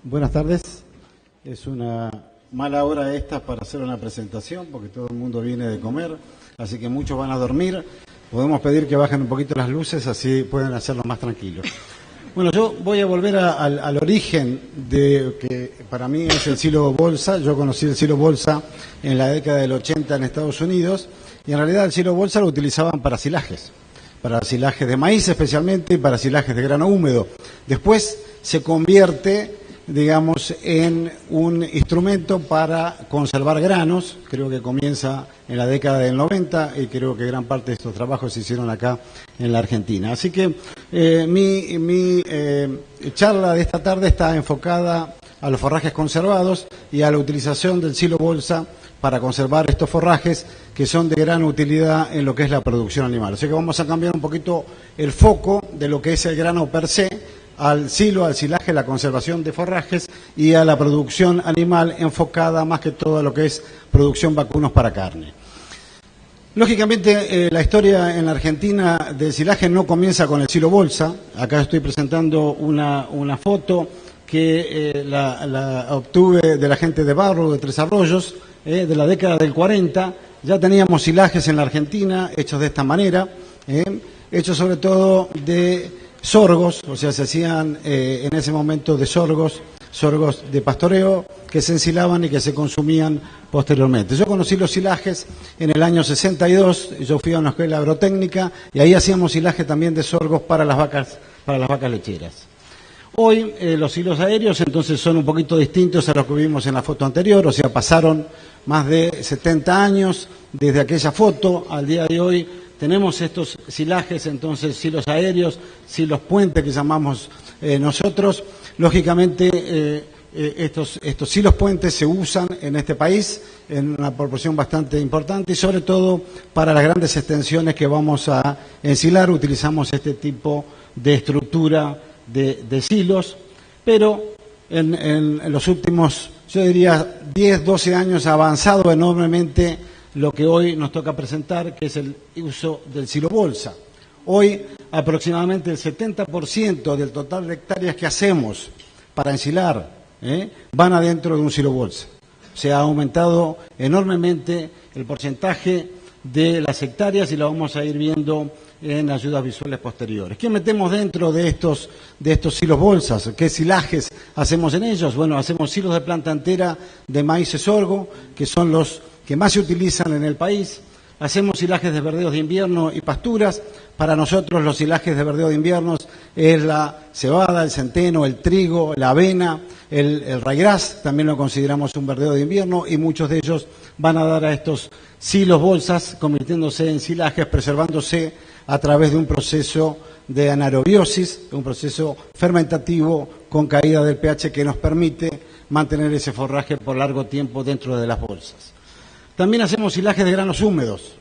Buenas tardes. Es una mala hora esta para hacer una presentación porque todo el mundo viene de comer, así que muchos van a dormir. Podemos pedir que bajen un poquito las luces, así pueden hacerlo más tranquilos. Bueno, yo voy a volver al origen de que para mí es el silo bolsa. Yo conocí el silo bolsa en la década del 80 en Estados Unidos y en realidad el silo bolsa lo utilizaban para silajes de maíz especialmente y para silajes de grano húmedo. Después se convierte, digamos, en un instrumento para conservar granos. Creo que comienza en la década del 90 y creo que gran parte de estos trabajos se hicieron acá en la Argentina. Así que mi charla de esta tarde está enfocada a los forrajes conservados y a la utilización del silo bolsa para conservar estos forrajes que son de gran utilidad en lo que es la producción animal. Así que vamos a cambiar un poquito el foco de lo que es el grano per se, al silo, al silaje, la conservación de forrajes y a la producción animal enfocada más que todo a lo que es producción vacunos para carne. Lógicamente, la historia en la Argentina del silaje no comienza con el silo bolsa. Acá estoy presentando una foto que la obtuve de la gente de Barro, de Tres Arroyos, de la década del 40. Ya teníamos silajes en la Argentina hechos de esta manera, hechos sobre todo de sorgos, o sea, se hacían en ese momento de sorgos de pastoreo que se ensilaban y que se consumían posteriormente. Yo conocí los silajes en el año 62, yo fui a una escuela agrotécnica y ahí hacíamos silaje también de sorgos para las vacas lecheras. Hoy los silos aéreos entonces son un poquito distintos a los que vimos en la foto anterior, o sea, pasaron más de 70 años desde aquella foto al día de hoy. Tenemos estos silajes, entonces silos aéreos, silos puente que llamamos nosotros. Lógicamente estos silos puentes se usan en este país en una proporción bastante importante y sobre todo para las grandes extensiones que vamos a ensilar utilizamos este tipo de estructura de silos, pero en los últimos, yo diría, 10, 12 años ha avanzado enormemente lo que hoy nos toca presentar, que es el uso del silo bolsa. Hoy aproximadamente el 70% del total de hectáreas que hacemos para ensilar van adentro de un silo bolsa. Se ha aumentado enormemente el porcentaje de las hectáreas y lo vamos a ir viendo en ayudas visuales posteriores. ¿Qué metemos dentro de estos silos bolsas? ¿Qué silajes hacemos en ellos? Bueno, hacemos silos de planta entera de maíz y sorgo, que son los que más se utilizan en el país. Hacemos silajes de verdeos de invierno y pasturas. Para nosotros los silajes de verdeo de invierno es la cebada, el centeno, el trigo, la avena, el ryegrass, también lo consideramos un verdeo de invierno y muchos de ellos van a dar a estos silos bolsas convirtiéndose en silajes, preservándose a través de un proceso de anaerobiosis, un proceso fermentativo con caída del pH que nos permite mantener ese forraje por largo tiempo dentro de las bolsas. También hacemos silajes de granos húmedos.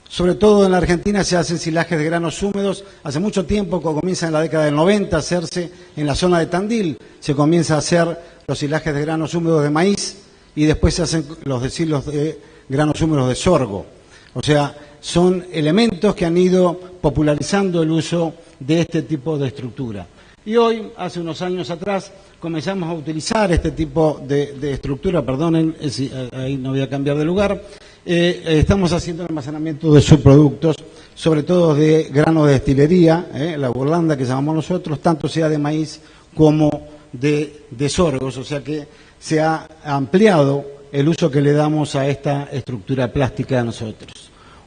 Sobre todo en la Argentina se hacen silajes de granos húmedos. Hace mucho tiempo, comienza en la década del 90 a hacerse en la zona de Tandil, se comienza a hacer los silajes de granos húmedos de maíz y después se hacen los de silos de granos húmedos de sorgo. O sea, son elementos que han ido popularizando el uso de este tipo de estructura. Y hoy, hace unos años atrás, comenzamos a utilizar este tipo de estructura, perdonen, ahí no voy a cambiar de lugar. Estamos haciendo el almacenamiento de subproductos, sobre todo de grano de destilería, la burlanda que llamamos nosotros, tanto sea de maíz como de sorgos, o sea que se ha ampliado el uso que le damos a esta estructura plástica de nosotros.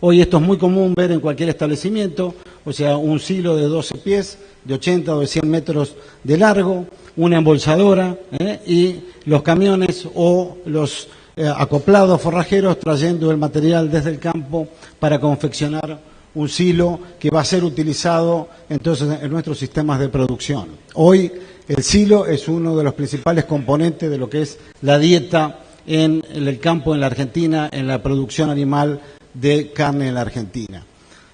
Hoy esto es muy común ver en cualquier establecimiento, o sea, un silo de 12 pies, de 80 o de 100 metros de largo, una embolsadora y los camiones o los acoplados forrajeros trayendo el material desde el campo para confeccionar un silo que va a ser utilizado entonces en nuestros sistemas de producción. Hoy el silo es uno de los principales componentes de lo que es la dieta en el campo en la Argentina, en la producción animal de carne en la Argentina.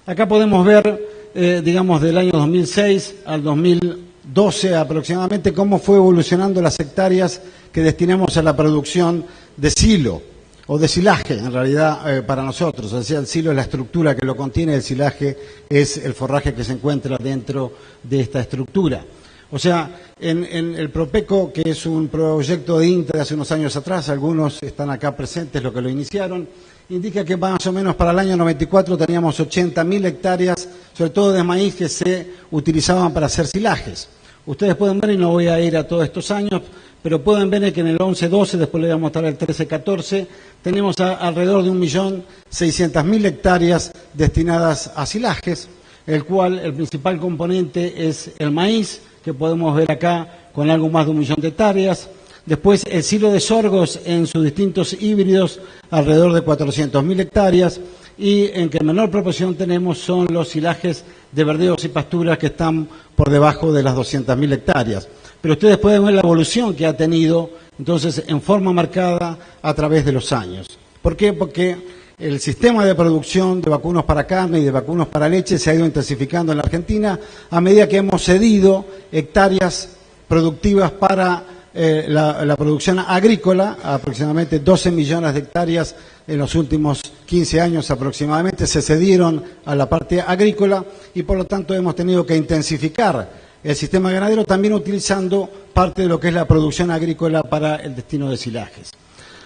Acá podemos ver, digamos, del año 2006 al 2012 aproximadamente, cómo fue evolucionando las hectáreas que destinamos a la producción de silo, o de silaje, en realidad, para nosotros. O sea, el silo es la estructura que lo contiene, el silaje es el forraje que se encuentra dentro de esta estructura. O sea, en el Propeco, que es un proyecto de INTA de hace unos años atrás, algunos están acá presentes, los que lo iniciaron, indica que más o menos para el año 94 teníamos 80.000 hectáreas, sobre todo de maíz, que se utilizaban para hacer silajes. Ustedes pueden ver, y no voy a ir a todos estos años, pero pueden ver que en el 11-12, después le voy a mostrar el 13-14, tenemos alrededor de 1.600.000 hectáreas destinadas a silajes, el cual el principal componente es el maíz, que podemos ver acá con algo más de 1 millón de hectáreas. Después el silo de sorgos en sus distintos híbridos, alrededor de 400.000 hectáreas. Y en que menor proporción tenemos son los silajes de verdeos y pasturas, que están por debajo de las 200.000 hectáreas. Pero ustedes pueden ver la evolución que ha tenido, entonces, en forma marcada a través de los años. ¿Por qué? Porque el sistema de producción de vacunos para carne y de vacunos para leche se ha ido intensificando en la Argentina a medida que hemos cedido hectáreas productivas para la producción agrícola, aproximadamente 12 millones de hectáreas en los últimos 15 años aproximadamente se cedieron a la parte agrícola, y por lo tanto hemos tenido que intensificar el sistema ganadero, también utilizando parte de lo que es la producción agrícola para el destino de silajes.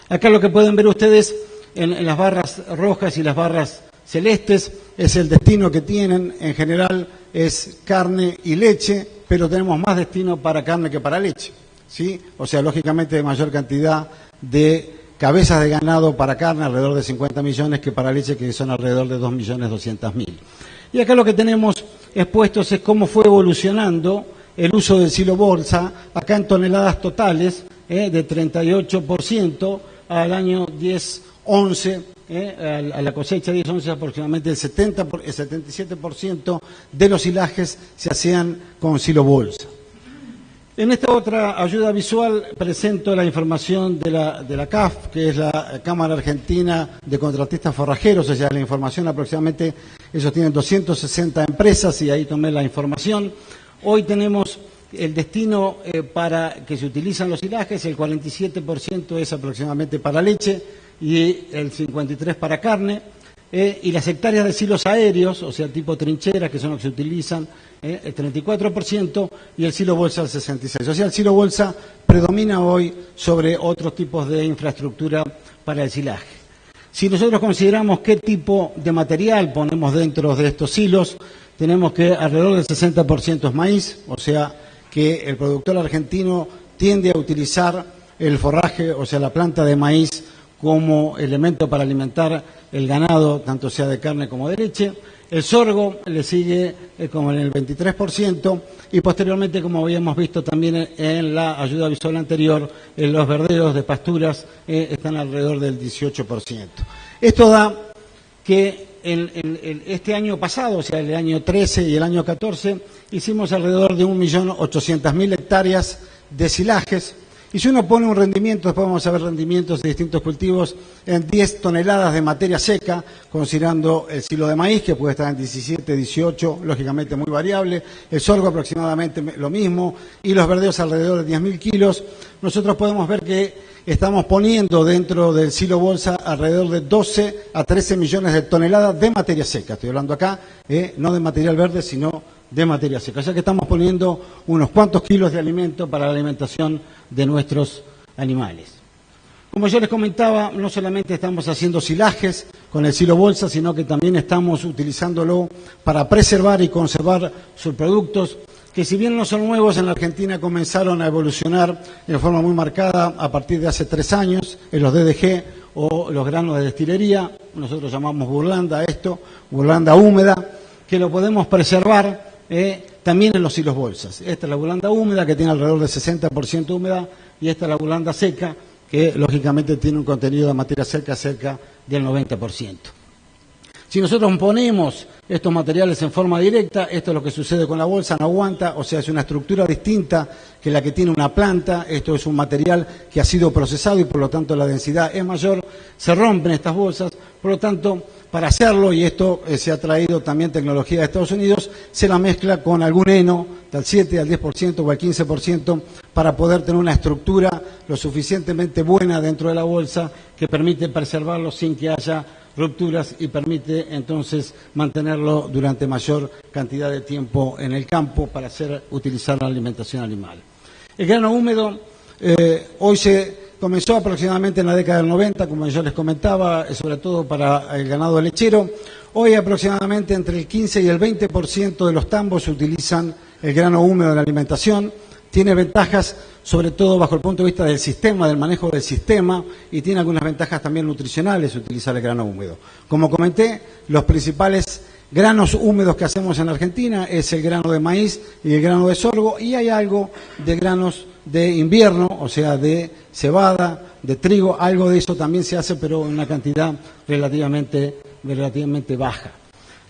Acá lo que pueden ver ustedes en las barras rojas y las barras celestes es el destino que tienen. En general es carne y leche, pero tenemos más destino para carne que para leche, ¿sí? O sea, lógicamente de mayor cantidad de cabezas de ganado para carne, alrededor de 50 millones, que para leche, que son alrededor de 2.200.000. Y acá lo que tenemos expuestos es cómo fue evolucionando el uso del silo bolsa, acá en toneladas totales, de 38% al año 10-11, a la cosecha 10-11 aproximadamente el 77% de los silajes se hacían con silo bolsa. En esta otra ayuda visual presento la información de la CAF, que es la Cámara Argentina de Contratistas Forrajeros, o sea, la información aproximadamente, ellos tienen 260 empresas y ahí tomé la información. Hoy tenemos el destino para que se utilizan los silajes, el 47% es aproximadamente para leche y el 53% para carne. Y las hectáreas de silos aéreos, o sea, tipo trincheras, que son los que se utilizan, el 34%, y el silo bolsa el 66%. O sea, el silo bolsa predomina hoy sobre otros tipos de infraestructura para el silaje. Si nosotros consideramos qué tipo de material ponemos dentro de estos silos, tenemos que alrededor del 60% es maíz, o sea, que el productor argentino tiende a utilizar el forraje, o sea, la planta de maíz, como elemento para alimentar el ganado, tanto sea de carne como de leche. El sorgo le sigue como en el 23%, y posteriormente, como habíamos visto también en la ayuda visual anterior, los verdeos de pasturas están alrededor del 18%. Esto da que este año pasado, o sea, el año 13 y el año 14, hicimos alrededor de 1.800.000 hectáreas de silajes. Y si uno pone un rendimiento, después vamos a ver rendimientos de distintos cultivos, en 10 toneladas de materia seca, considerando el silo de maíz, que puede estar en 17, 18, lógicamente muy variable, el sorgo aproximadamente lo mismo, y los verdeos alrededor de 10.000 kilos, nosotros podemos ver que estamos poniendo dentro del silo bolsa alrededor de 12 a 13 millones de toneladas de materia seca. Estoy hablando acá, no de material verde, sino de materia seca. O sea que estamos poniendo unos cuantos kilos de alimento para la alimentación de nuestros animales. Como yo les comentaba, no solamente estamos haciendo silajes con el silo bolsa, sino que también estamos utilizándolo para preservar y conservar sus productos, que si bien no son nuevos, en la Argentina comenzaron a evolucionar de forma muy marcada a partir de hace 3 años, en los DDG o los granos de destilería. Nosotros llamamos burlanda a esto, burlanda húmeda, que lo podemos preservar también en los silos bolsas. Esta es la burlanda húmeda, que tiene alrededor del 60% de humedad, y esta es la burlanda seca, que lógicamente tiene un contenido de materia seca cerca del 90%. Si nosotros ponemos estos materiales en forma directa, esto es lo que sucede con la bolsa, no aguanta, o sea, es una estructura distinta que la que tiene una planta. Esto es un material que ha sido procesado y por lo tanto la densidad es mayor, se rompen estas bolsas, por lo tanto, para hacerlo, y esto se ha traído también tecnología de Estados Unidos, se la mezcla con algún heno, del 7 al 10% o al 15%, para poder tener una estructura lo suficientemente buena dentro de la bolsa que permite preservarlo sin que haya rupturas y permite entonces mantenerlo durante mayor cantidad de tiempo en el campo para utilizar la alimentación animal. El grano húmedo hoy se comenzó aproximadamente en la década del 90, como yo les comentaba, sobre todo para el ganado lechero. Hoy aproximadamente entre el 15 y el 20% de los tambos utilizan el grano húmedo en la alimentación. Tiene ventajas, sobre todo bajo el punto de vista del sistema, del manejo del sistema, y tiene algunas ventajas también nutricionales utilizar el grano húmedo. Como comenté, los principales granos húmedos que hacemos en Argentina es el grano de maíz y el grano de sorgo, y hay algo de granos de invierno, o sea, de cebada, de trigo, algo de eso también se hace, pero en una cantidad relativamente baja.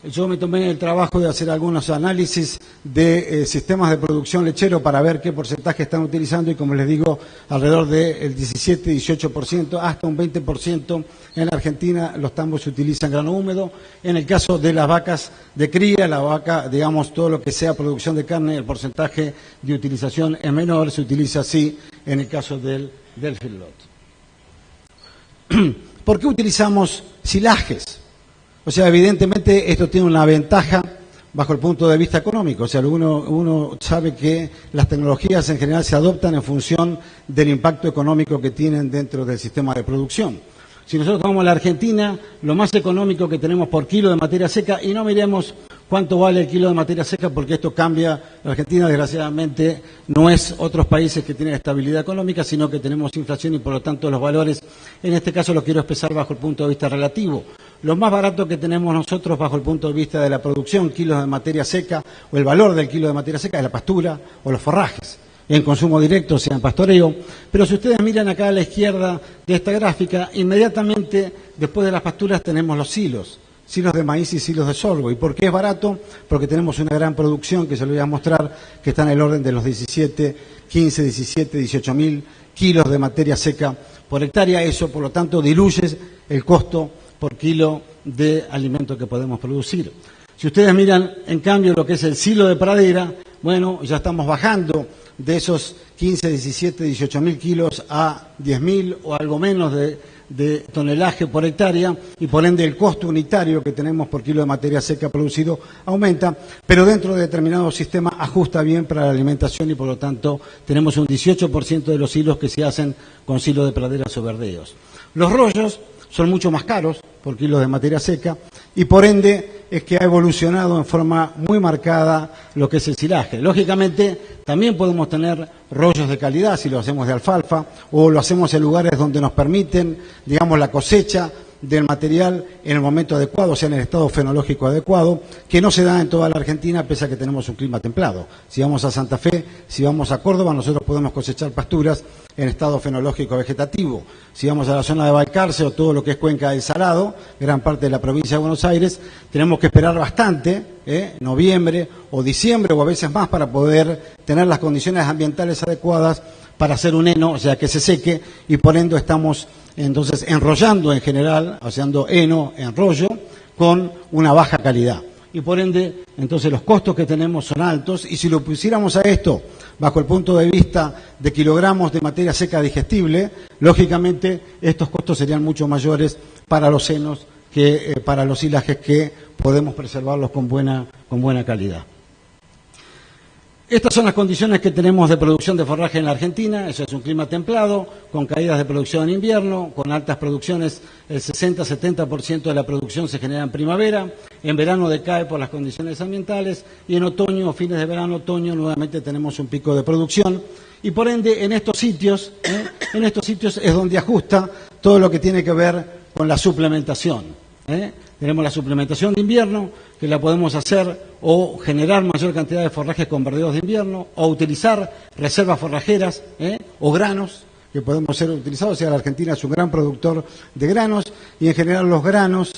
Yo me tomé el trabajo de hacer algunos análisis de sistemas de producción lechero para ver qué porcentaje están utilizando, y como les digo, alrededor del 17-18%, hasta un 20% en Argentina los tambos utilizan grano húmedo. En el caso de las vacas de cría, la vaca, digamos, todo lo que sea producción de carne, el porcentaje de utilización es menor, se utiliza así en el caso del feedlot. ¿Por qué utilizamos silajes? O sea, evidentemente esto tiene una ventaja bajo el punto de vista económico. O sea, uno sabe que las tecnologías en general se adoptan en función del impacto económico que tienen dentro del sistema de producción. Si nosotros tomamos la Argentina, lo más económico que tenemos por kilo de materia seca, y no miremos cuánto vale el kilo de materia seca, porque esto cambia. La Argentina, desgraciadamente, no es otros países que tienen estabilidad económica, sino que tenemos inflación y, por lo tanto, los valores, en este caso, los quiero expresar bajo el punto de vista relativo. Lo más barato que tenemos nosotros bajo el punto de vista de la producción, kilos de materia seca, o el valor del kilo de materia seca, es la pastura o los forrajes, en consumo directo, o sea, en pastoreo. Pero si ustedes miran acá a la izquierda de esta gráfica, inmediatamente después de las pasturas tenemos los silos de maíz y silos de sorgo. ¿Y por qué es barato? Porque tenemos una gran producción, que se lo voy a mostrar, que está en el orden de los 18 mil kilos de materia seca por hectárea. Eso, por lo tanto, diluye el costo por kilo de alimento que podemos producir. Si ustedes miran, en cambio, lo que es el silo de pradera, bueno, ya estamos bajando de esos 15, 17, 18 mil kilos a 10.000 o algo menos de tonelaje por hectárea, y por ende el costo unitario que tenemos por kilo de materia seca producido aumenta, pero dentro de determinado sistema ajusta bien para la alimentación, y por lo tanto tenemos un 18% de los silos que se hacen con silo de praderas o verdeos. Los rollos son mucho más caros por kilo de materia seca, y por ende es que ha evolucionado en forma muy marcada lo que es el silaje. Lógicamente, también podemos tener rollos de calidad si lo hacemos de alfalfa, o lo hacemos en lugares donde nos permiten, digamos, la cosecha del material en el momento adecuado, o sea, en el estado fenológico adecuado, que no se da en toda la Argentina, pese a que tenemos un clima templado. Si vamos a Santa Fe, si vamos a Córdoba, nosotros podemos cosechar pasturas en estado fenológico vegetativo. Si vamos a la zona de Balcarce o todo lo que es Cuenca del Salado, gran parte de la provincia de Buenos Aires, tenemos que esperar bastante, noviembre o diciembre o a veces más, para poder tener las condiciones ambientales adecuadas para hacer un heno, o sea, que se seque, y por ende estamos entonces enrollando en general, haciendo heno, enrollo, con una baja calidad. Y por ende, entonces los costos que tenemos son altos, y si lo pusiéramos a esto bajo el punto de vista de kilogramos de materia seca digestible, lógicamente estos costos serían mucho mayores para los henos que para los silajes, que podemos preservarlos con buena calidad. Estas son las condiciones que tenemos de producción de forraje en la Argentina. Eso es un clima templado, con caídas de producción en invierno, con altas producciones. El 60-70% de la producción se genera en primavera, en verano decae por las condiciones ambientales, y en otoño, fines de verano, otoño, nuevamente tenemos un pico de producción. Y por ende, en estos sitios es donde ajusta todo lo que tiene que ver con la suplementación. Tenemos la suplementación de invierno, que la podemos hacer o generar mayor cantidad de forrajes con verdeos de invierno, o utilizar reservas forrajeras o granos que podemos ser utilizados. O sea, la Argentina es un gran productor de granos, y en general los granos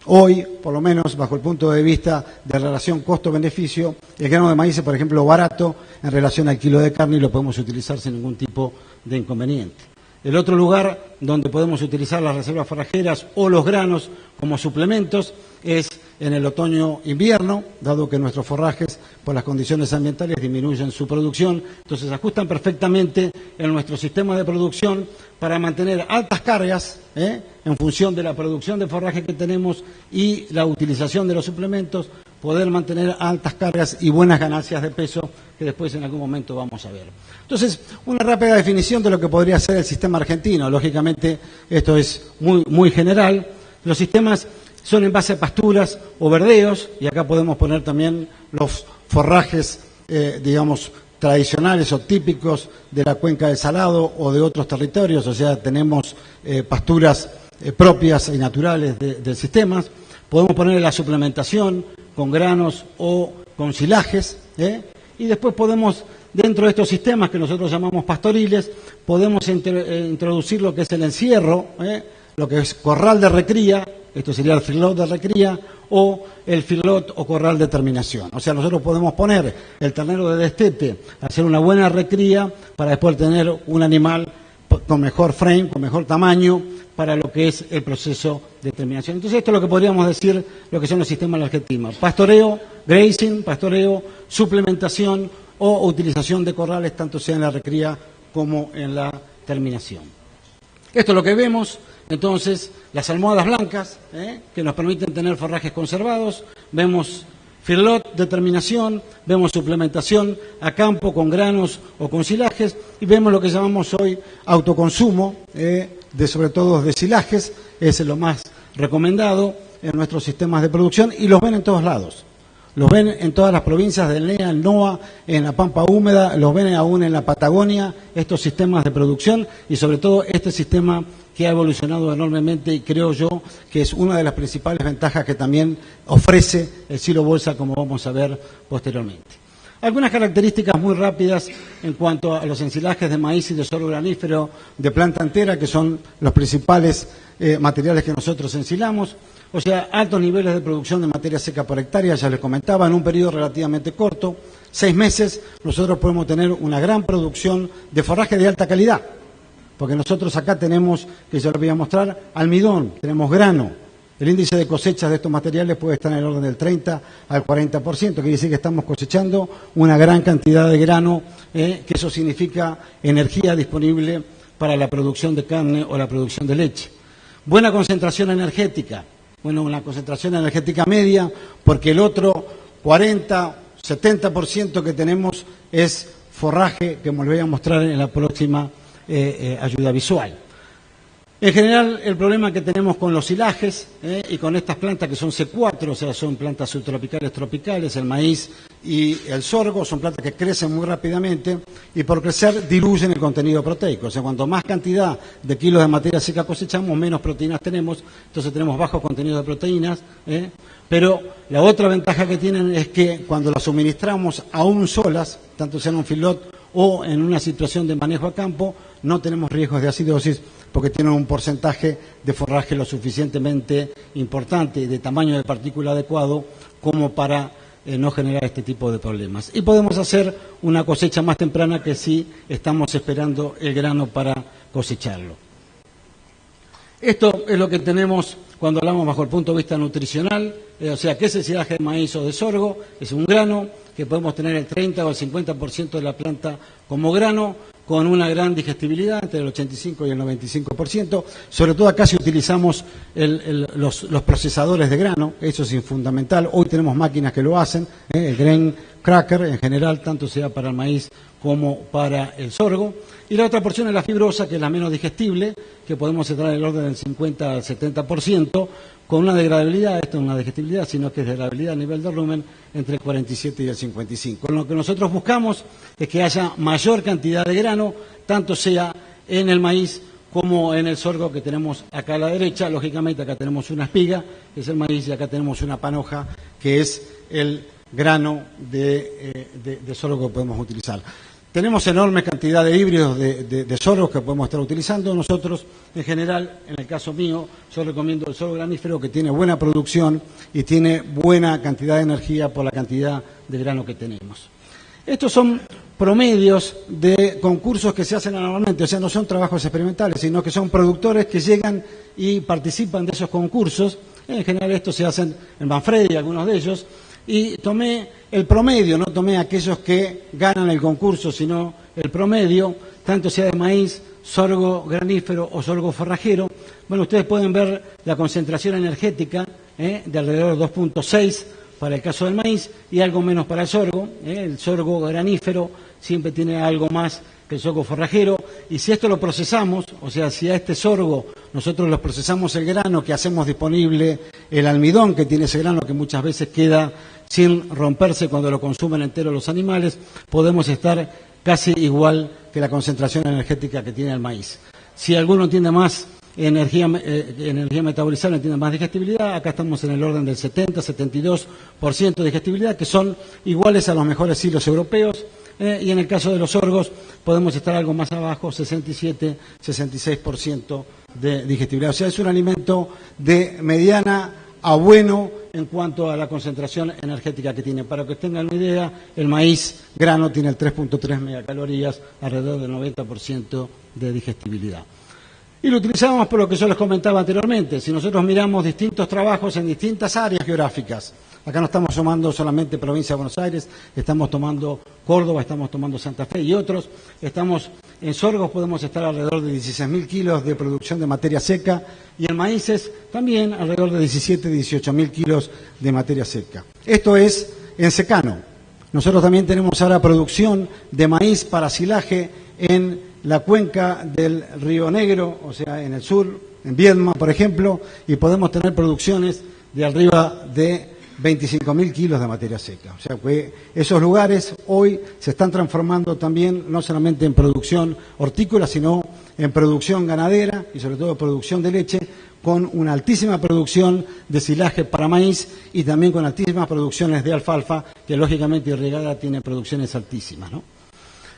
hoy, por lo menos bajo el punto de vista de relación costo-beneficio, el grano de maíz es, por ejemplo, barato en relación al kilo de carne, y lo podemos utilizar sin ningún tipo de inconveniente. El otro lugar donde podemos utilizar las reservas forrajeras o los granos como suplementos es en el otoño-invierno, dado que nuestros forrajes, por las condiciones ambientales, disminuyen su producción. Entonces, se ajustan perfectamente en nuestro sistema de producción para mantener altas cargas en función de la producción de forraje que tenemos y la utilización de los suplementos, poder mantener altas cargas y buenas ganancias de peso que después en algún momento vamos a ver. Entonces, una rápida definición de lo que podría ser el sistema argentino. Lógicamente, esto es muy general. Los sistemas son en base a pasturas o verdeos, y acá podemos poner también los forrajes, digamos, tradicionales o típicos de la cuenca del Salado o de otros territorios, o sea, tenemos pasturas propias y naturales del sistema. Podemos poner la suplementación con granos o con silajes, y después podemos, dentro de estos sistemas que nosotros llamamos pastoriles, podemos introducir lo que es el encierro, lo que es corral de recría, esto sería el feedlot de recría, o el feedlot o corral de terminación. O sea, nosotros podemos poner el ternero de destete, hacer una buena recría para después tener un animal con mejor frame, con mejor tamaño, para lo que es el proceso de terminación. Entonces, esto es lo que podríamos decir, lo que son los sistemas de la Argentina. Pastoreo, grazing, pastoreo, suplementación o utilización de corrales, tanto sea en la recría como en la terminación. Esto es lo que vemos. Entonces, las almohadas blancas, que nos permiten tener forrajes conservados, vemos feedlot de terminación, vemos suplementación a campo con granos o con silajes, y vemos lo que llamamos hoy autoconsumo, de sobre todo de silajes, es lo más recomendado en nuestros sistemas de producción, y los ven en todos lados. Los ven en todas las provincias del NEA, el NOA, en la Pampa Húmeda, los ven aún en la Patagonia, estos sistemas de producción, y sobre todo este sistema que ha evolucionado enormemente, y creo yo que es una de las principales ventajas que también ofrece el silo bolsa, como vamos a ver posteriormente. Algunas características muy rápidas en cuanto a los ensilajes de maíz y de sorgo granífero de planta entera, que son los principales materiales que nosotros ensilamos. O sea, altos niveles de producción de materia seca por hectárea, ya les comentaba, en un periodo relativamente corto, 6 meses, nosotros podemos tener una gran producción de forraje de alta calidad. Porque nosotros acá tenemos, que ya lo voy a mostrar, almidón, tenemos grano. El índice de cosechas de estos materiales puede estar en el orden del 30 al 40%, quiere decir que estamos cosechando una gran cantidad de grano, que eso significa energía disponible para la producción de carne o la producción de leche. Buena concentración energética, bueno, una concentración energética media, porque el otro 40, 70% que tenemos es forraje, que me lo voy a mostrar en la próxima ayuda visual. En general, el problema que tenemos con los silajes y con estas plantas que son C4, o sea, son plantas subtropicales, tropicales, el maíz y el sorgo, son plantas que crecen muy rápidamente y por crecer diluyen el contenido proteico. O sea, cuanto más cantidad de kilos de materia seca cosechamos, menos proteínas tenemos, entonces tenemos bajo contenido de proteínas. Pero la otra ventaja que tienen es que cuando las suministramos aún solas, tanto sea en un feedlot o en una situación de manejo a campo, no tenemos riesgos de acidosis porque tienen un porcentaje de forraje lo suficientemente importante y de tamaño de partícula adecuado como para no generar este tipo de problemas. Y podemos hacer una cosecha más temprana que si estamos esperando el grano para cosecharlo. Esto es lo que tenemos cuando hablamos bajo el punto de vista nutricional, o sea, ¿qué es el silaje de maíz o de sorgo? Es un grano que podemos tener el 30 o el 50% de la planta como grano, con una gran digestibilidad, entre el 85 y el 95%. Sobre todo acá si utilizamos los procesadores de grano, eso es fundamental. Hoy tenemos máquinas que lo hacen, el grain cracker en general, tanto sea para el maíz como para el sorgo. Y la otra porción es la fibrosa, que es la menos digestible, que podemos entrar en el orden del 50 al 70%, con una degradabilidad, esto no es una digestibilidad, sino que es degradabilidad a nivel de rumen entre el 47 y el 55. Lo que nosotros buscamos es que haya mayor cantidad de grano, tanto sea en el maíz como en el sorgo que tenemos acá a la derecha. Lógicamente acá tenemos una espiga, que es el maíz, y acá tenemos una panoja, que es el grano de sorgo que podemos utilizar. Tenemos enorme cantidad de híbridos de sorgos que podemos estar utilizando. Nosotros, en general, en el caso mío, yo recomiendo el sorgo granífero, que tiene buena producción y tiene buena cantidad de energía por la cantidad de grano que tenemos. Estos son promedios de concursos que se hacen anualmente, o sea, no son trabajos experimentales, sino que son productores que llegan y participan de esos concursos En general estos se hacen en Manfredi, algunos de ellos, y tomé el promedio, no tomé aquellos que ganan el concurso, sino el promedio, tanto sea de maíz, sorgo granífero o sorgo forrajero. Bueno, ustedes pueden ver la concentración energética de alrededor de 2.6 para el caso del maíz y algo menos para el sorgo. El sorgo granífero siempre tiene algo más que el sorgo forrajero, y si esto lo procesamos, o sea, si a este sorgo nosotros lo procesamos el grano, que hacemos disponible el almidón que tiene ese grano, que muchas veces queda sin romperse cuando lo consumen entero los animales, podemos estar casi igual que la concentración energética que tiene el maíz. Si alguno tiene más energía metabolizable, tiene más digestibilidad, acá estamos en el orden del 70-72% de digestibilidad, que son iguales a los mejores silos europeos, y en el caso de los sorgos podemos estar algo más abajo, 67-66% de digestibilidad. O sea, es un alimento de mediana a bueno en cuanto a la concentración energética que tiene. Para que tengan una idea, el maíz grano tiene el 3.3 megacalorías, alrededor del 90% de digestibilidad. Y lo utilizamos por lo que yo les comentaba anteriormente. Si nosotros miramos distintos trabajos en distintas áreas geográficas, acá no estamos tomando solamente provincia de Buenos Aires, estamos tomando Córdoba, estamos tomando Santa Fe y otros. Estamos en sorgos, podemos estar alrededor de 16.000 kilos de producción de materia seca, y en maíces también alrededor de 17-18.000 kilos de materia seca. Esto es en secano. Nosotros también tenemos ahora producción de maíz para silaje en la cuenca del Río Negro, o sea, en el sur, en Viedma, por ejemplo, y podemos tener producciones de arriba de 25.000 kilos de materia seca. O sea, que esos lugares hoy se están transformando también no solamente en producción hortícola, sino en producción ganadera y sobre todo producción de leche, con una altísima producción de silaje para maíz y también con altísimas producciones de alfalfa, que lógicamente irrigada tiene producciones altísimas, ¿no?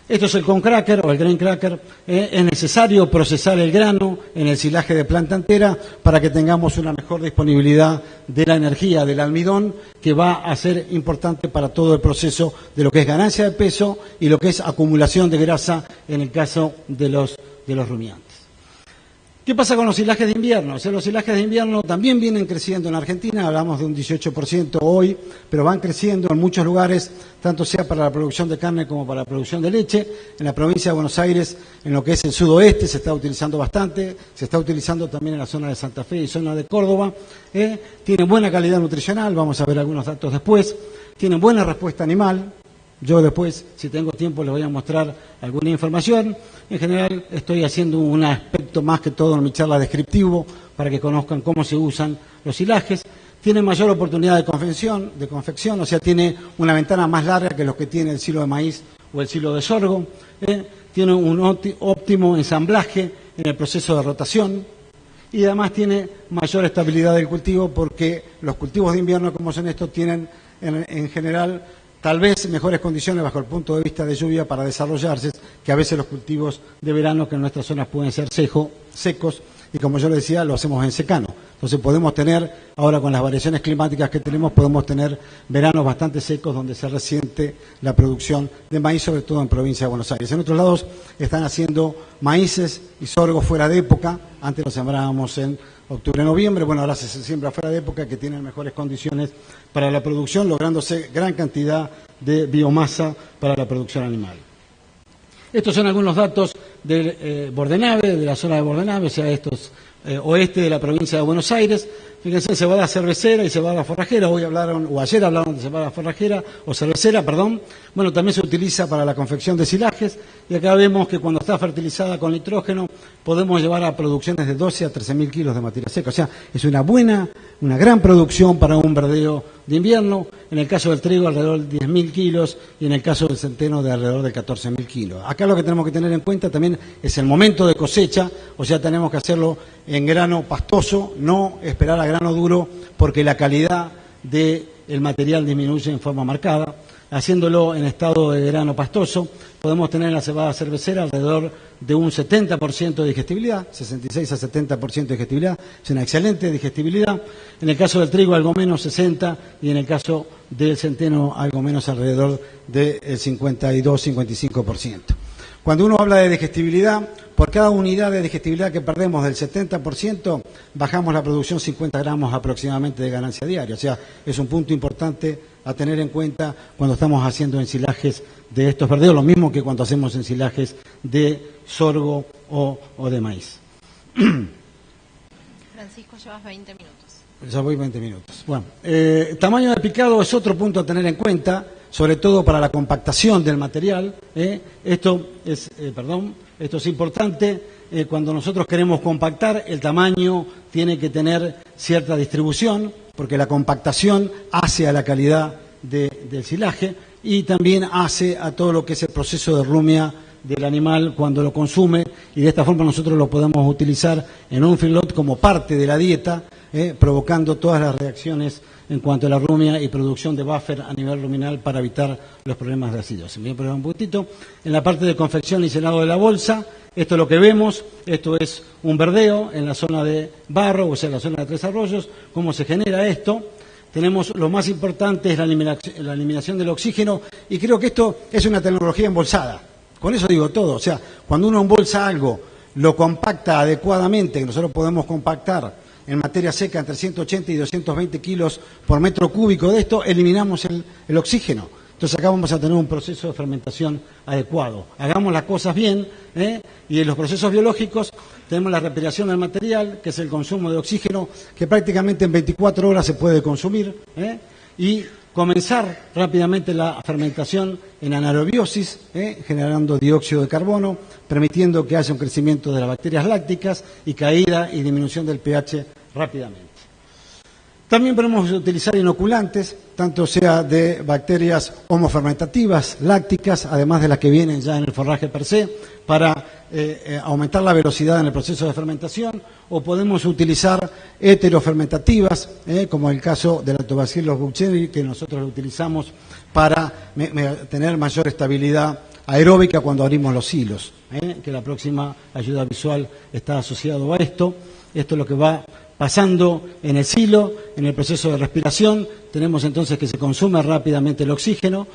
Esto es el corn cracker o el grain cracker. Es necesario procesar el grano en el silaje de planta entera para que tengamos una mejor disponibilidad de la energía del almidón, que va a ser importante para todo el proceso de lo que es ganancia de peso y lo que es acumulación de grasa en el caso de los rumiantes. ¿Qué pasa con los silajes de invierno? O sea, los silajes de invierno también vienen creciendo en Argentina, hablamos de un 18% hoy, pero van creciendo en muchos lugares, tanto sea para la producción de carne como para la producción de leche. En la provincia de Buenos Aires, en lo que es el sudoeste, se está utilizando bastante, se está utilizando también en la zona de Santa Fe y zona de Córdoba. Tiene buena calidad nutricional, vamos a ver algunos datos después, tienen buena respuesta animal. Yo después, si tengo tiempo, les voy a mostrar alguna información. En general, estoy haciendo un aspecto más que todo en mi charla descriptivo para que conozcan cómo se usan los silajes. Tiene mayor oportunidad de confección, o sea, tiene una ventana más larga que los que tiene el silo de maíz o el silo de sorgo. Tiene un óptimo ensamblaje en el proceso de rotación y además tiene mayor estabilidad del cultivo, porque los cultivos de invierno, como son estos, tienen en general tal vez mejores condiciones bajo el punto de vista de lluvia para desarrollarse, que a veces los cultivos de verano, que en nuestras zonas pueden ser secos, y como yo les decía, lo hacemos en secano. Entonces podemos tener, ahora con las variaciones climáticas que tenemos, podemos tener veranos bastante secos donde se resiente la producción de maíz, sobre todo en provincia de Buenos Aires. En otros lados están haciendo maíces y sorgos fuera de época. Antes lo sembrábamos en octubre, noviembre, bueno, ahora se siembra fuera de época, que tienen mejores condiciones para la producción, lográndose gran cantidad de biomasa para la producción animal. Estos son algunos datos de Bordenave, de la zona de Bordenave, o sea, estos oeste de la provincia de Buenos Aires. Fíjense, cebada cervecera y cebada forrajera. Hoy hablaron, o ayer hablaron de cebada forrajera, o cervecera, perdón. Bueno, también se utiliza para la confección de silajes, y acá vemos que cuando está fertilizada con nitrógeno podemos llevar a producciones de 12 a 13.000 kilos de materia seca. O sea, es una gran producción para un verdeo de invierno. En el caso del trigo alrededor de 10.000 kilos y en el caso del centeno de alrededor de 14.000 kilos. Acá lo que tenemos que tener en cuenta también es el momento de cosecha, o sea, tenemos que hacerlo en grano pastoso, no esperar a grano duro, porque la calidad del material disminuye en forma marcada. Haciéndolo en estado de grano pastoso, podemos tener en la cebada cervecera alrededor de un 70% de digestibilidad, 66 a 70% de digestibilidad, es una excelente digestibilidad. En el caso del trigo algo menos, 60%, y en el caso del centeno algo menos, alrededor del 52-55%. Cuando uno habla de digestibilidad, por cada unidad de digestibilidad que perdemos del 70%, bajamos la producción 50 gramos aproximadamente de ganancia diaria. O sea, es un punto importante a tener en cuenta cuando estamos haciendo ensilajes de estos verdeos, lo mismo que cuando hacemos ensilajes de sorgo o de maíz. Francisco, llevas 20 minutos. Ya voy 20 minutos. Bueno, tamaño de picado es otro punto a tener en cuenta, sobre todo para la compactación del material. Esto es importante. Cuando nosotros queremos compactar, el tamaño tiene que tener cierta distribución, porque la compactación hace a la calidad del silaje y también hace a todo lo que es el proceso de rumia del animal cuando lo consume, y de esta forma nosotros lo podemos utilizar en un feedlot como parte de la dieta, provocando todas las reacciones en cuanto a la rumia y producción de buffer a nivel ruminal para evitar los problemas de acidosis. Voy a poner un puntito. En la parte de confección y llenado de la bolsa, esto es lo que vemos, esto es un verdeo en la zona de Barro, o sea, en la zona de Tres Arroyos. ¿Cómo se genera esto? Tenemos, lo más importante es la eliminación del oxígeno, y creo que esto es una tecnología embolsada. Con eso digo todo. O sea, cuando uno embolsa algo, lo compacta adecuadamente, que nosotros podemos compactar en materia seca entre 180 y 220 kilos por metro cúbico de esto, eliminamos el oxígeno. Entonces acá vamos a tener un proceso de fermentación adecuado. Hagamos las cosas bien, y en los procesos biológicos tenemos la respiración del material, que es el consumo de oxígeno, que prácticamente en 24 horas se puede consumir, y comenzar rápidamente la fermentación en anaerobiosis, generando dióxido de carbono, permitiendo que haya un crecimiento de las bacterias lácticas y caída y disminución del pH rápidamente. También podemos utilizar inoculantes, tanto sea de bacterias homofermentativas, lácticas, además de las que vienen ya en el forraje per se, para aumentar la velocidad en el proceso de fermentación, o podemos utilizar heterofermentativas, como el caso del Lactobacillus buchneri, que nosotros lo utilizamos para tener mayor estabilidad aeróbica cuando abrimos los hilos, que la próxima ayuda visual está asociado a esto. Esto es lo que va pasando en el silo, en el proceso de respiración. Tenemos entonces que se consume rápidamente el oxígeno,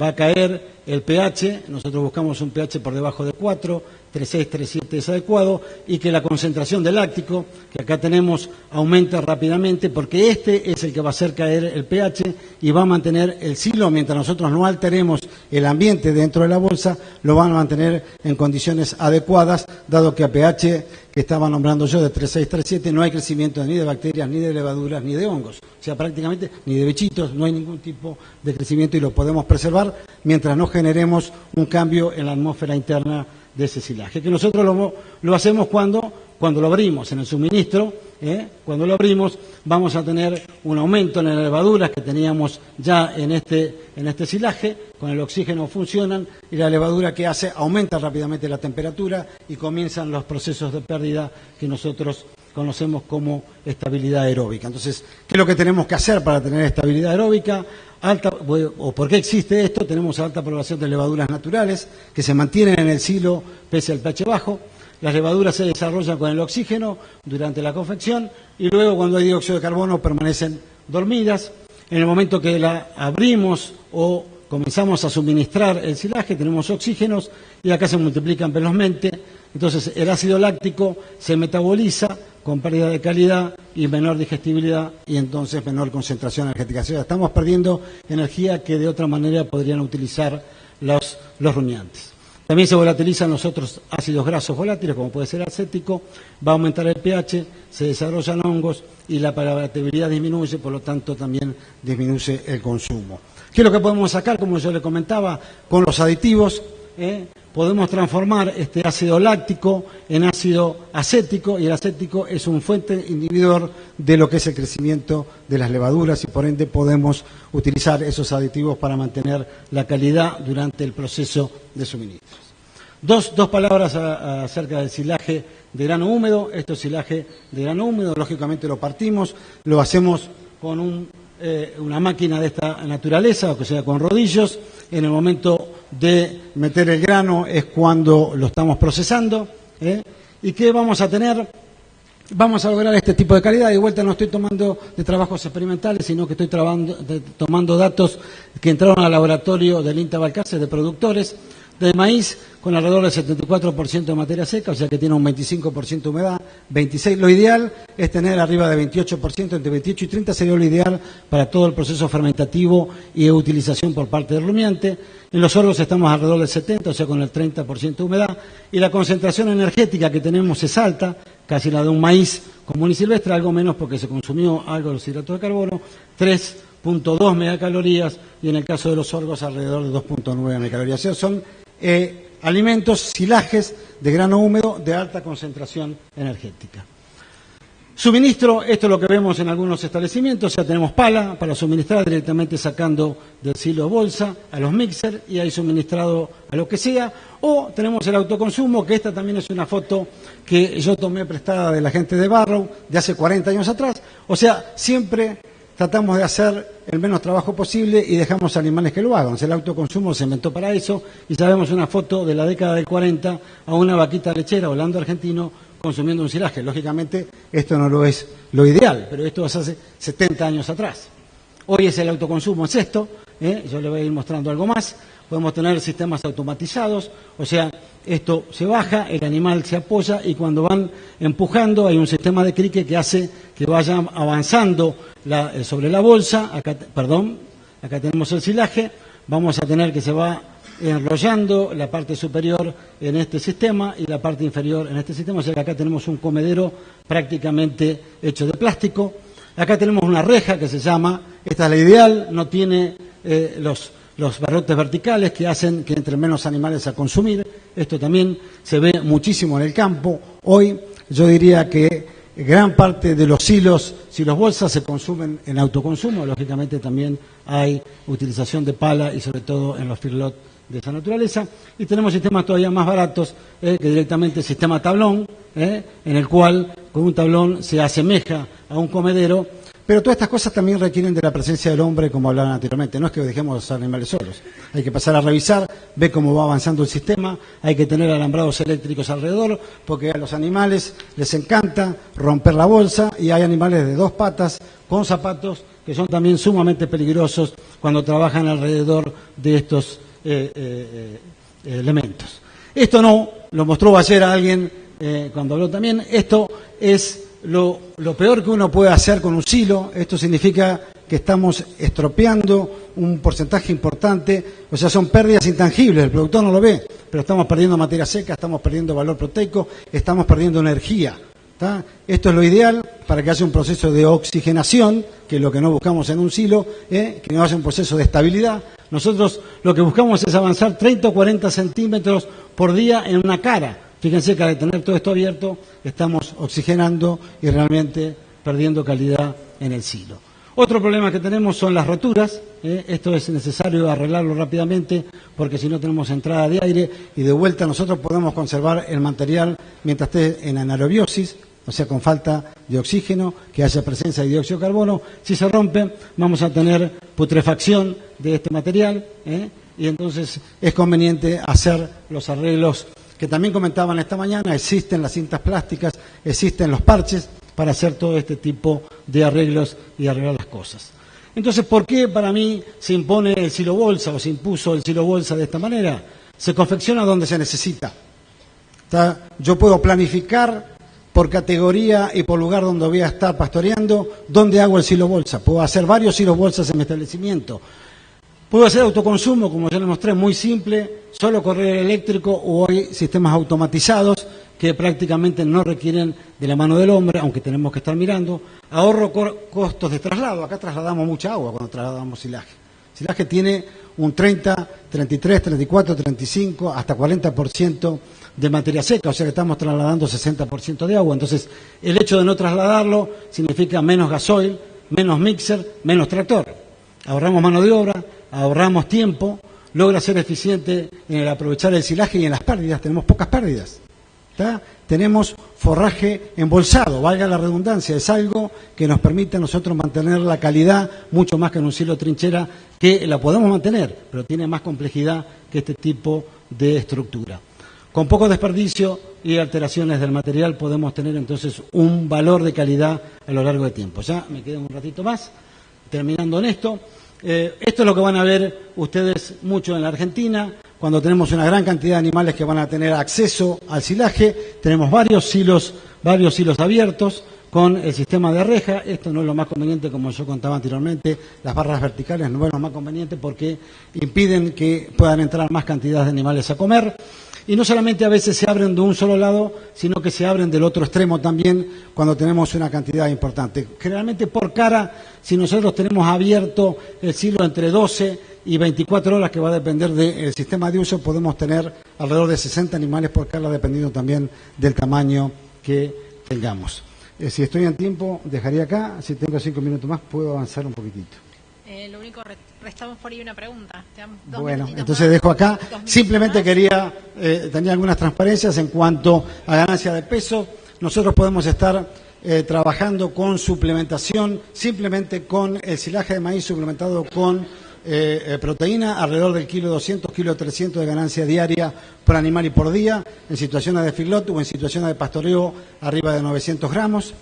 va a caer el pH, nosotros buscamos un pH por debajo de 4, 3,6, 3,7 es adecuado, y que la concentración de láctico, que acá tenemos, aumente rápidamente, porque este es el que va a hacer caer el pH y va a mantener el silo, mientras nosotros no alteremos el ambiente dentro de la bolsa, lo van a mantener en condiciones adecuadas, dado que a pH que estaba nombrando yo de 3,6, 3,7 no hay crecimiento ni de bacterias, ni de levaduras, ni de hongos, o sea, prácticamente ni de bichitos, no hay ningún tipo de crecimiento, y lo podemos preservar mientras no generemos un cambio en la atmósfera interna de ese silaje, que nosotros lo hacemos cuando lo abrimos en el suministro. Cuando lo abrimos vamos a tener un aumento en las levaduras que teníamos ya en este silaje. Con el oxígeno funcionan, y la levadura que hace aumenta rápidamente la temperatura y comienzan los procesos de pérdida que nosotros conocemos como estabilidad aeróbica. Entonces, ¿qué es lo que tenemos que hacer para tener estabilidad aeróbica? ¿Por qué existe esto? Tenemos alta población de levaduras naturales que se mantienen en el silo pese al pH bajo. Las levaduras se desarrollan con el oxígeno durante la confección, y luego, cuando hay dióxido de carbono, permanecen dormidas. En el momento que la abrimos o comenzamos a suministrar el silaje, tenemos oxígenos, y acá se multiplican velozmente. Entonces el ácido láctico se metaboliza con pérdida de calidad y menor digestibilidad, y entonces menor concentración energética. O sea, estamos perdiendo energía que de otra manera podrían utilizar los rumiantes. También se volatilizan los otros ácidos grasos volátiles, como puede ser acético, va a aumentar el pH, se desarrollan hongos y la palatabilidad disminuye, por lo tanto también disminuye el consumo. ¿Qué es lo que podemos sacar? Como yo le comentaba, con los aditivos, podemos transformar este ácido láctico en ácido acético, y el acético es un fuente inhibidor de lo que es el crecimiento de las levaduras, y por ende podemos utilizar esos aditivos para mantener la calidad durante el proceso de suministros. Dos palabras acerca del silaje de grano húmedo. Esto es silaje de grano húmedo, lógicamente lo partimos, lo hacemos con una máquina de esta naturaleza, o sea, con rodillos. En el momento de meter el grano es cuando lo estamos procesando. ¿Y qué vamos a tener? Vamos a lograr este tipo de calidad. De vuelta, no estoy tomando de trabajos experimentales, sino que estoy tomando datos que entraron al laboratorio del INTA Balcarce de productores, de maíz con alrededor del 74% de materia seca, o sea que tiene un 25% de humedad, 26%. Lo ideal es tener arriba de 28%, entre 28 y 30 sería lo ideal para todo el proceso fermentativo y de utilización por parte del rumiante. En los sorgos estamos alrededor del 70%, o sea con el 30% de humedad, y la concentración energética que tenemos es alta, casi la de un maíz común y silvestre, algo menos porque se consumió algo de los hidratos de carbono, 3.2 megacalorías, y en el caso de los sorgos alrededor de 2.9 megacalorías. O sea, son alimentos, silajes de grano húmedo de alta concentración energética. Suministro, esto es lo que vemos en algunos establecimientos, o sea, tenemos pala para suministrar directamente sacando del silo bolsa a los mixers y ahí suministrado a lo que sea, o tenemos el autoconsumo, que esta también es una foto que yo tomé prestada de la gente de Barrow de hace 40 años atrás, o sea, siempre tratamos de hacer el menos trabajo posible y dejamos animales que lo hagan. O sea, el autoconsumo se inventó para eso y sabemos una foto de la década del 40 a una vaquita lechera holando argentino consumiendo un silaje. Lógicamente, esto no lo es lo ideal, pero esto es hace 70 años atrás. Hoy es el autoconsumo, es esto, yo le voy a ir mostrando algo más. Podemos tener sistemas automatizados, o sea, esto se baja, el animal se apoya y cuando van empujando hay un sistema de crique que hace que vayan avanzando sobre la bolsa. Acá tenemos el silaje, vamos a tener que se va enrollando la parte superior en este sistema y la parte inferior en este sistema, o sea que acá tenemos un comedero prácticamente hecho de plástico. Acá tenemos una reja que se llama, esta es la ideal, no tiene los barrotes verticales que hacen que entren menos animales a consumir. Esto también se ve muchísimo en el campo. Hoy yo diría que gran parte de los silos bolsas se consumen en autoconsumo. Lógicamente también hay utilización de pala y sobre todo en los feedlot de esa naturaleza. Y tenemos sistemas todavía más baratos, que directamente el sistema tablón, en el cual con un tablón se asemeja a un comedero. Pero todas estas cosas también requieren de la presencia del hombre, como hablaban anteriormente. No es que dejemos los animales solos. Hay que pasar a revisar, ver cómo va avanzando el sistema. Hay que tener alambrados eléctricos alrededor, porque a los animales les encanta romper la bolsa y hay animales de 2 patas con zapatos que son también sumamente peligrosos cuando trabajan alrededor de estos elementos. Esto no, lo mostró ayer alguien cuando habló también, esto es lo peor que uno puede hacer con un silo. Esto significa que estamos estropeando un porcentaje importante, o sea, son pérdidas intangibles, el productor no lo ve, pero estamos perdiendo materia seca, estamos perdiendo valor proteico, estamos perdiendo energía. ¿Tá? Esto es lo ideal para que haya un proceso de oxigenación, que es lo que no buscamos en un silo, que no haya un proceso de estabilidad. Nosotros lo que buscamos es avanzar 30 o 40 centímetros por día en una cara. Fíjense que al tener todo esto abierto estamos oxigenando y realmente perdiendo calidad en el silo. Otro problema que tenemos son las roturas. Esto es necesario arreglarlo rápidamente porque si no tenemos entrada de aire y de vuelta nosotros podemos conservar el material mientras esté en anaerobiosis, o sea, con falta de oxígeno, que haya presencia de dióxido de carbono. Si se rompe, vamos a tener putrefacción de este material, y entonces es conveniente hacer los arreglos que también comentaban esta mañana. Existen las cintas plásticas, existen los parches para hacer todo este tipo de arreglos y arreglar las cosas. Entonces, ¿por qué para mí se impone el silo bolsa o se impuso el silo bolsa de esta manera? Se confecciona donde se necesita. Yo puedo planificar por categoría y por lugar donde voy a estar pastoreando, dónde hago el silo bolsa. Puedo hacer varios silos bolsas en mi establecimiento. Puedo hacer autoconsumo, como ya les mostré, muy simple, solo correo eléctrico, o hay sistemas automatizados que prácticamente no requieren de la mano del hombre, aunque tenemos que estar mirando. Ahorro costos de traslado. Acá trasladamos mucha agua cuando trasladamos silaje. Silaje tiene un 30, 33, 34, 35, hasta 40% de materia seca, o sea que estamos trasladando 60% de agua. Entonces, el hecho de no trasladarlo significa menos gasoil, menos mixer, menos tractor. Ahorramos mano de obra, ahorramos tiempo, logra ser eficiente en el aprovechar el silaje y en las pérdidas. Tenemos pocas pérdidas. ¿Tá? Tenemos forraje embolsado, valga la redundancia, es algo que nos permite a nosotros mantener la calidad mucho más que en un silo trinchera, que la podemos mantener, pero tiene más complejidad que este tipo de estructura. Con poco desperdicio y alteraciones del material podemos tener entonces un valor de calidad a lo largo del tiempo. Ya me queda un ratito más, terminando en esto. Esto es lo que van a ver ustedes mucho en la Argentina. cuando tenemos una gran cantidad de animales que van a tener acceso al silaje. Tenemos varios silos abiertos con el sistema de reja. Esto no es lo más conveniente, como yo contaba anteriormente, las barras verticales no es lo más conveniente porque impiden que puedan entrar más cantidad de animales a comer. Y no solamente a veces se abren de un solo lado, sino que se abren del otro extremo también cuando tenemos una cantidad importante. Generalmente por cara, si nosotros tenemos abierto el silo entre 12 y 24 horas, que va a depender del sistema de uso, podemos tener alrededor de 60 animales por cara, dependiendo también del tamaño que tengamos. Si estoy en tiempo, dejaría acá. Si tengo 5 minutos más, puedo avanzar un poquitito. Lo único, restamos por ahí una pregunta. Bueno, entonces dejo acá. Simplemente tenía algunas transparencias en cuanto a ganancia de peso. Nosotros podemos estar trabajando con suplementación, simplemente con el silaje de maíz suplementado con proteína, alrededor del kilo 200, kilo 300 de ganancia diaria por animal y por día, en situaciones de feedlot o en situaciones de pastoreo arriba de 900 gramos.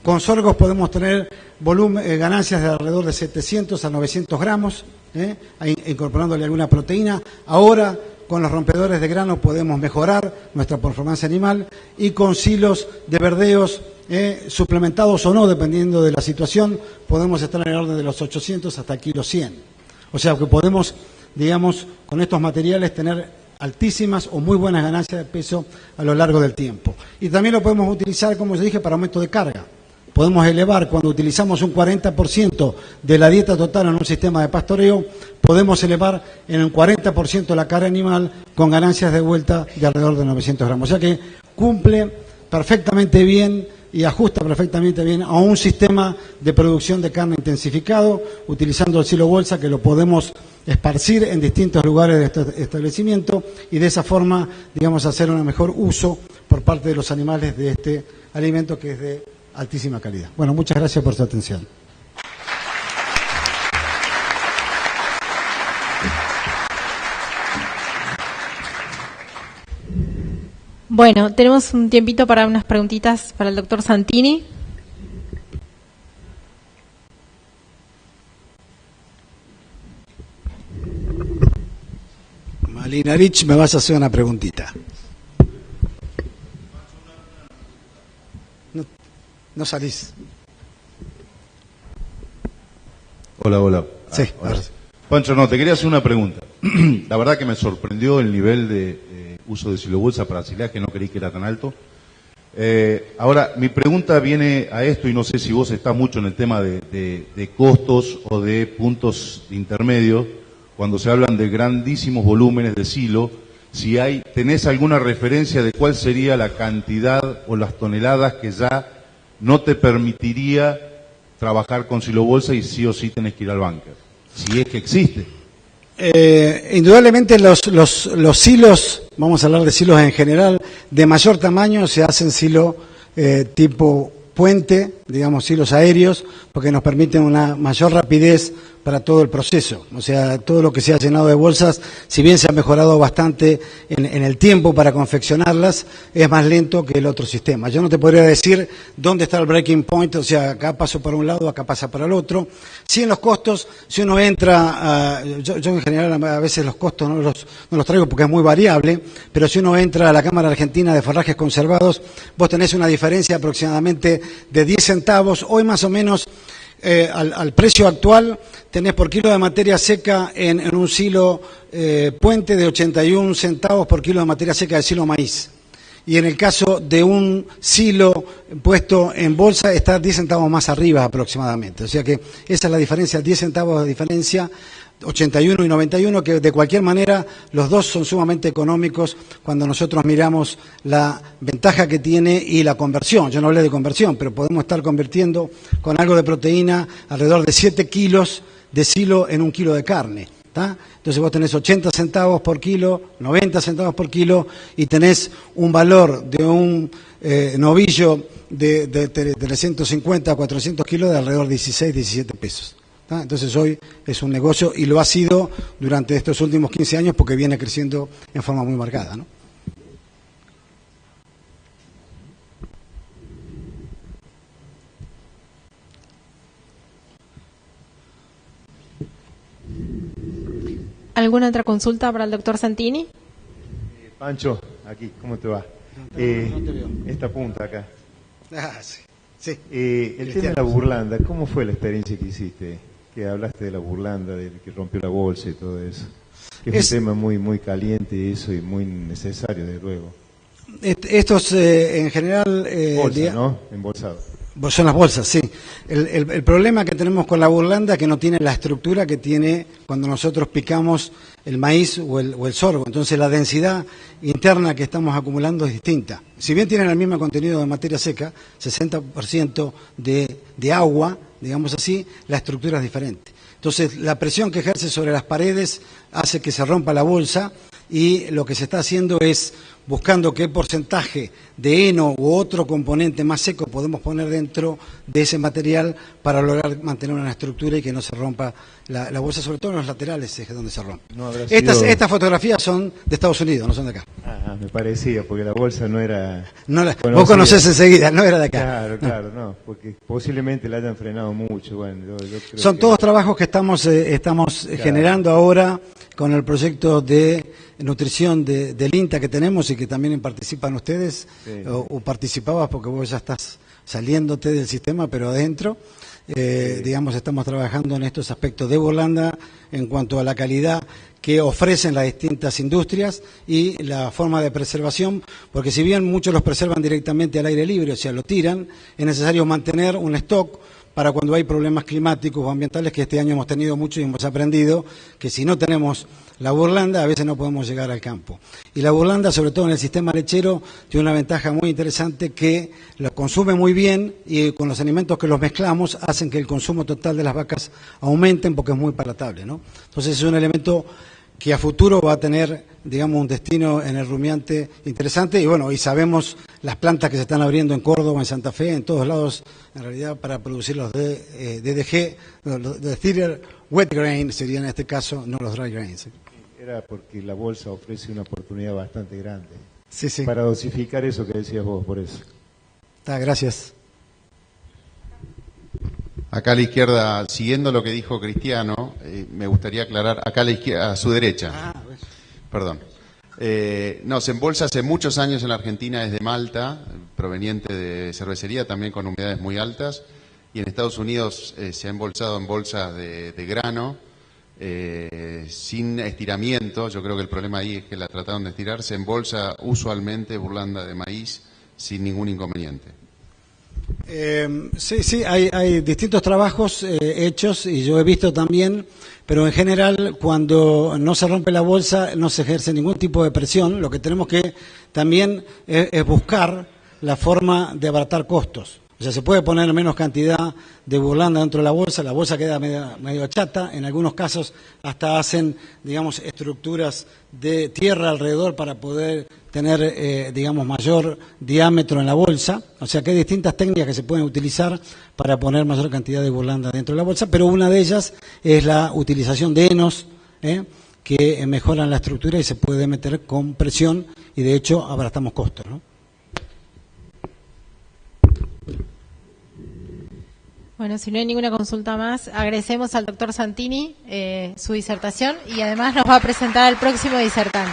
Con sorgos podemos tener ganancias de alrededor de 700 a 900 gramos, incorporándole alguna proteína. Ahora, con los rompedores de grano podemos mejorar nuestra performance animal, y con silos de verdeos suplementados o no, dependiendo de la situación, podemos estar en el orden de los 800 hasta el kilo 100. O sea que podemos, digamos, con estos materiales tener altísimas o muy buenas ganancias de peso a lo largo del tiempo. Y también lo podemos utilizar, como les dije, para aumento de carga. Podemos elevar, cuando utilizamos un 40% de la dieta total en un sistema de pastoreo, podemos elevar en un 40% la carga animal con ganancias de vuelta de alrededor de 900 gramos. O sea que cumple perfectamente bien y ajusta perfectamente bien a un sistema de producción de carne intensificado, utilizando el silo bolsa, que lo podemos esparcir en distintos lugares de este establecimiento, y de esa forma, digamos, hacer un mejor uso por parte de los animales de este alimento, que es de altísima calidad. Bueno, muchas gracias por su atención. Bueno, tenemos un tiempito para unas preguntitas para el doctor Santini. Malina Rich, me vas a hacer una preguntita. No salís. Hola. Sí, ahora sí. Pancho, no, te quería hacer una pregunta. La verdad que me sorprendió el nivel de uso de silobolsa para silaje, no creí que era tan alto. Ahora, mi pregunta viene a esto, y no sé si vos estás mucho en el tema de costos o de puntos intermedios, cuando se hablan de grandísimos volúmenes de silo, si tenés alguna referencia de cuál sería la cantidad o las toneladas que ya no te permitiría trabajar con silobolsa y sí o sí tenés que ir al búnker, si es que existe. Indudablemente los silos, vamos a hablar de silos en general, de mayor tamaño se hacen silo tipo puente, digamos silos aéreos, porque nos permiten una mayor rapidez para todo el proceso. O sea, todo lo que se ha llenado de bolsas, si bien se ha mejorado bastante en el tiempo para confeccionarlas, es más lento que el otro sistema. Yo no te podría decir dónde está el breaking point, o sea, acá paso para un lado, acá pasa para el otro. Sí, en los costos, si uno entra, yo en general a veces los costos no los traigo porque es muy variable, pero si uno entra a la Cámara Argentina de Forrajes Conservados, vos tenés una diferencia aproximadamente de 10 centavos, hoy más o menos. Al precio actual tenés por kilo de materia seca en un silo puente de 81 centavos por kilo de materia seca de silo maíz. Y en el caso de un silo puesto en bolsa está 10 centavos más arriba aproximadamente. O sea que esa es la diferencia, 10 centavos de diferencia, 81 y 91, que de cualquier manera los dos son sumamente económicos cuando nosotros miramos la ventaja que tiene y la conversión. Yo no hablé de conversión, pero podemos estar convirtiendo con algo de proteína alrededor de 7 kilos de silo en un kilo de carne. ¿Tá? Entonces vos tenés 80 centavos por kilo, 90 centavos por kilo, y tenés un valor de un novillo de 350 a 400 kilos de alrededor de 16, 17 pesos. ¿Tá? Entonces hoy es un negocio, y lo ha sido durante estos últimos 15 años porque viene creciendo en forma muy marcada, ¿no? ¿Alguna otra consulta para el doctor Santini? Pancho, aquí, ¿cómo te va? No te veo. Esta punta acá. Ah, sí. Sí. El tema de la burlanda, ¿cómo fue la experiencia que hiciste? Que hablaste de la burlanda, del que rompió la bolsa y todo eso. Que es un tema muy, muy caliente eso y muy necesario, desde luego. Estos, en general... Bolsa, ¿no? Embolsado. Son las bolsas, sí. El problema que tenemos con la burlanda es que no tiene la estructura que tiene cuando nosotros picamos el maíz o el sorgo. Entonces la densidad interna que estamos acumulando es distinta. Si bien tienen el mismo contenido de materia seca, 60% de agua, digamos así, la estructura es diferente. Entonces la presión que ejerce sobre las paredes hace que se rompa la bolsa y lo que se está haciendo es buscando qué porcentaje de heno u otro componente más seco podemos poner dentro de ese material para lograr mantener una estructura y que no se rompa la bolsa, sobre todo en los laterales es donde se rompe. No habrá Estas fotografías son de Estados Unidos, no son de acá. Me parecía, porque la bolsa no era... Vos conocés enseguida, no era de acá. Claro, no, porque posiblemente la hayan frenado mucho. Bueno, yo creo son que... todos trabajos que estamos Claro. generando ahora con el proyecto de nutrición del INTA que tenemos y que también participan ustedes, Sí. o participabas porque vos ya estás saliéndote del sistema, pero adentro. Digamos, estamos trabajando en estos aspectos de burlanda en cuanto a la calidad que ofrecen las distintas industrias y la forma de preservación, porque si bien muchos los preservan directamente al aire libre, o sea, lo tiran, es necesario mantener un stock para cuando hay problemas climáticos o ambientales, que este año hemos tenido mucho y hemos aprendido que si no tenemos la burlanda a veces no podemos llegar al campo. Y la burlanda, sobre todo en el sistema lechero, tiene una ventaja muy interesante que lo consume muy bien y con los alimentos que los mezclamos hacen que el consumo total de las vacas aumenten porque es muy palatable, ¿no? Entonces es un elemento que a futuro va a tener, digamos, un destino en el rumiante interesante y bueno, y sabemos las plantas que se están abriendo en Córdoba, en Santa Fe, en todos lados, en realidad para producir los DDG, los de Cereal Wet Grain serían en este caso, no los Dry Grains. Era porque la bolsa ofrece una oportunidad bastante grande. Sí, sí. Para dosificar eso que decías vos, por eso. Gracias. Acá a la izquierda, siguiendo lo que dijo Cristiano, me gustaría aclarar, acá a la izquierda, a su derecha, perdón. No, se embolsa hace muchos años en la Argentina desde Malta, proveniente de cervecería, también con humedades muy altas, y en Estados Unidos se ha embolsado en bolsas de grano, sin estiramiento. Yo creo que el problema ahí es que la trataron de estirar. Se embolsa usualmente burlanda de maíz sin ningún inconveniente. Sí, hay distintos trabajos hechos y yo he visto también, pero en general cuando no se rompe la bolsa no se ejerce ningún tipo de presión. Lo que tenemos que también es buscar la forma de abaratar costos. O sea, se puede poner menos cantidad de burlanda dentro de la bolsa queda medio chata, en algunos casos hasta hacen, digamos, estructuras de tierra alrededor para poder tener, digamos, mayor diámetro en la bolsa. O sea que hay distintas técnicas que se pueden utilizar para poner mayor cantidad de burlanda dentro de la bolsa, pero una de ellas es la utilización de henos, que mejoran la estructura y se puede meter con presión y de hecho abaratamos costos, ¿no? Bueno, si no hay ninguna consulta más, agradecemos al doctor Santini su disertación y además nos va a presentar al próximo disertante.